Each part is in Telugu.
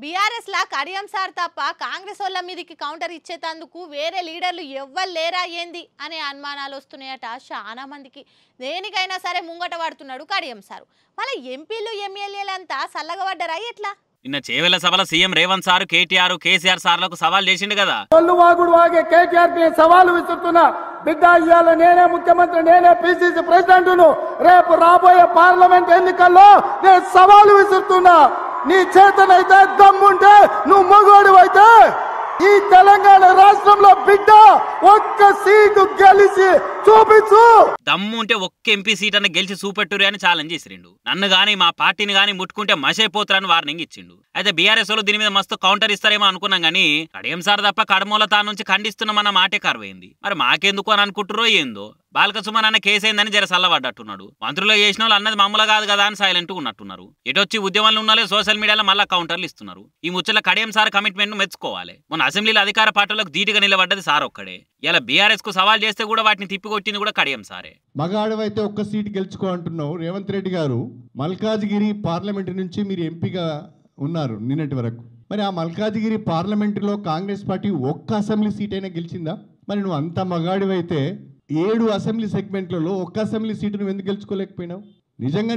బీఆర్ఎస్ లా కడియం సార్ తప్ప కాంగ్రెస్ వాళ్ళ మీదకి కౌంటర్ ఇచ్చేటందుకు వేరే లీడర్లు ఎవ్వరు లేరా ఏంది అనే అనుమానాలు వస్తున్నాయట చాలా మందికి. దేనికైనా సరే ముంగట పడుతున్నాడు కడియం సారు. మళ్ళీ ఎంపీలు ఎమ్మెల్యేలంతా సల్లగబడ్డరా ఎట్లా? నిన్న చేవెళ్ల సభలో సీఎం రేవంత్ సార్ కేటీఆర్ కేసీఆర్ సార్లకు సవాల్ చేసిండు కదా. కేటీఆర్ కి సవాలు విసురుతున్నా, బిడ్డ ఇవాళ నేనే ముఖ్యమంత్రి, నేనే పిసిసి ప్రెసిడెంట్ ను, రేపు రాబోయే పార్లమెంట్ ఎన్నికల్లో నేను సవాలు విసురుతున్నా. నీ చేతనైతే దమ్ముంటే నువ్వు మగోడు అయితే ఈ తెలంగాణ రాష్ట్రంలో బిడ్డ ఒక్క సీటు గెలిచి చూపించు. దమ్ము ఉంటే ఒక్క ఎంపీ సీట్ అన్న గెలిచి చూపెట్టురు అని ఛాలెంజ్ చేసిండు. నన్ను గానీ మా పార్టీని గానీ ముట్టుకుంటే మసైపోతారని వార్నింగ్ ఇచ్చిండు. అయితే బీఆర్ఎస్ వాళ్ళు దీని మీద మస్తు కౌంటర్ ఇస్తారేమో అనుకున్నాం గానీ కడియం సార్ తప్ప కడమూల తా నుంచి ఖండిస్తున్నామన్న మాటే కరువైంది. మరి మాకెందుకు అని అనుకుంటురో ఏందో. బాలకసుమన్ అన్న కేసు అయిందని జర సల్లబడ్డట్టున్నాడు. మంత్రులు చేసిన వాళ్ళు అన్నది మామూలు కాదు కదా అని సైలెంట్ ఉన్నట్టున్నారు. ఎటొచ్చి ఉద్యమాలు ఉన్నాలే సోషల్ మీడియాలో మళ్ళా కౌంటర్లు ఇస్తున్నారు. ఈ ముచ్చల కడియం సార్ కమిట్మెంట్ ను మెచ్చుకోవాలి. మన అసెంబ్లీలో అధికార పార్టీలకు ధీటుగా నిలబడ్డది సార్ ఒక్కడే. ఇలా బీఆర్ఎస్ కు సవాల్ చేస్తే కూడా వాటిని తిప్పికొట్టింది కూడా కడియం సారే. మగాడవైతే ఒక్క సీటు గెలుచుకో అంటున్నావు రేవంత్ రెడ్డి గారు. మల్కాజ్గిరి పార్లమెంటు నుంచి మీరు ఎంపీగా ఉన్నారు నిన్నటి వరకు. మరి ఆ మల్కాజ్గిరి పార్లమెంటులో కాంగ్రెస్ పార్టీ ఒక్క అసెంబ్లీ సీట్ అయినా గెలిచిందా? మరి నువ్వు అంత మగాడివైతే 7 అసెంబ్లీ సెగ్మెంట్లలో ఒక్క అసెంబ్లీ సీటు నువ్వు ఎందుకు గెలుచుకోలేకపోయినావు? నిజంగా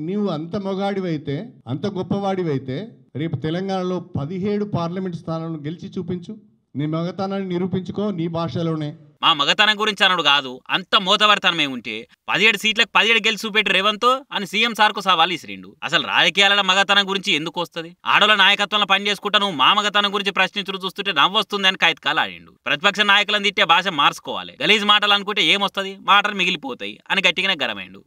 నీవు అంత మగాడివైతే, అంత గొప్పవాడివైతే రేపు తెలంగాణలో 17 పార్లమెంట్ స్థానాలను గెలిచి చూపించు. నీ మగతనాన్ని నిరూపించుకో నీ భాషలోనే. మా మగతనం గురించి అనడు కాదు, అంత మోతవర్తనమే ఉంటే 17 సీట్లకు 17 గెలిచి చూపెట్టి రేవంత్ అని సీఎం సార్ కు సవాల్ ఇసిరిండు. అసలు రాజకీయాల మగతనం గురించి ఎందుకు వస్తుంది? ఆడోళ్ళ నాయకత్వంలో పనిచేసుకుంటా నువ్వు మా మగతనం గురించి ప్రశ్నించుడు చూస్తుంటే నవ్వొస్తుంది అని కైతకాలు ఆడిండు. ప్రతిపక్ష నాయకులను తిట్టే భాష మార్చుకోవాలి. గలీజ్ మాటలు అనుకుంటే ఏమొస్తుంది, మాటలు మిగిలిపోతాయి అని గట్టిగానే గరమైండు.